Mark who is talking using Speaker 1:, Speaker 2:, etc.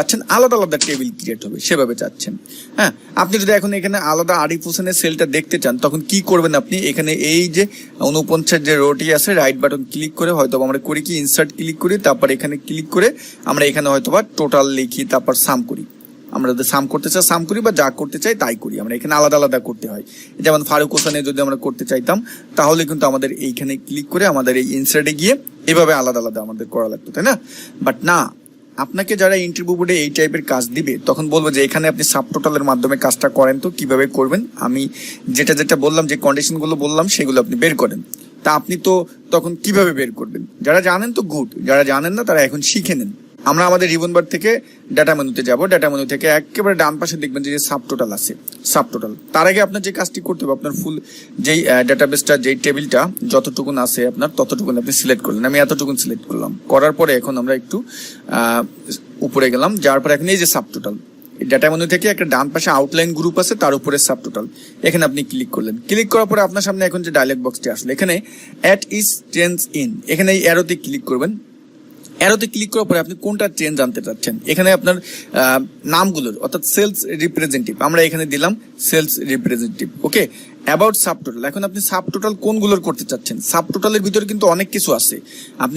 Speaker 1: চাচ্ছেন আলাদা আলাদা টেবিল ক্রিয়েট হবে সেভাবে চাচ্ছেন। হ্যাঁ, আপনি যদি এখন এখানে আলাদা আরিফ হোসেনের সেলটা দেখতে চান তখন কি করবেন, আপনি এখানে এই যে 49 যে রোটি আছে রাইট বাটন ক্লিক করে হয়তো আমরা করি কি ইনসার্ট ক্লিক করি, তারপর এখানে ক্লিক করে আমরা এখানে হয়তোবা টোটাল লিখি, তারপর সাম করি। আমরা যদি সাম করতে চাই সাম করি বা যা করতে চাই তাই করি। আমরা এখানে আলাদা আলাদা করতে হয়। যেমন ফারুক হোসেনের যদি আমরা করতে চাইতাম তাহলে কিন্তু আমাদের এইখানে ক্লিক করে আমাদের এই ইনসার্টে গিয়ে এভাবে আলাদা আলাদা আমাদের করা লাগতো, তাই না? বাট না, আপনাকে যারা ইন্টারভিউ বোর্ডে এই টাইপের কাজ দিবে তখন বলবো যে এখানে আপনি সাব টোটালের মাধ্যমে কাজটা করেন। তো কিভাবে করবেন আমি যেটা যেটা বললাম, যে কন্ডিশনগুলো বললাম সেগুলো আপনি বের করেন। তা আপনি তো তখন কিভাবে বের করবেন, যারা জানেন তো গুড, যারা জানেন না তারা এখন শিখে নেন। আমরা আমাদের রিবন বার থেকে ডাটা মেনুতে যাব। ডাটা মেনু থেকে একেবারে ডান পাশে দেখবেন যে সাব টোটাল আছে, সাব টোটাল। তার আগে আপনার যে কাজটি করতে হবে, আপনার ফুল যেই ডাটাবেসটা যেই টেবিলটা যতটুকুন আছে আপনার ততটুকুন আপনি সিলেক্ট করলেন। আমি এতটুকুন সিলেক্ট করলাম। করার পরে এখন আমরা একটু উপরে গেলাম, যাওয়ার পরে এখন এই যে সাব টোটাল ডাটা মেনু থেকে একটা ডান পাশে আউটলাইন গ্রুপ আছে, তার উপরে সাব টোটাল, এখানে আপনি ক্লিক করলেন। ক্লিক করার পরে আপনার সামনে এখন যে ডায়লগ বক্সটি আসলে এখানে অ্যাট ইজ চেঞ্জ ইন, এখানে এই অ্যারোতে ক্লিক করবেন। অ্যারোতে ক্লিক করার পরে আপনি কোনটা চেঞ্জ আনতে চাচ্ছেন, এখানে আপনার নামগুলোর অর্থাৎ সেলস রিপ্রেজেন্টেটিভ আমরা এখানে দিলাম sales representative. Okay, about sub total, এখন আপনি সাব টোটাল কোনগুলোর করতে চাচ্ছেন। সাব টোটালের ভিতরে কিন্তু অনেক কিছু আছে, আপনি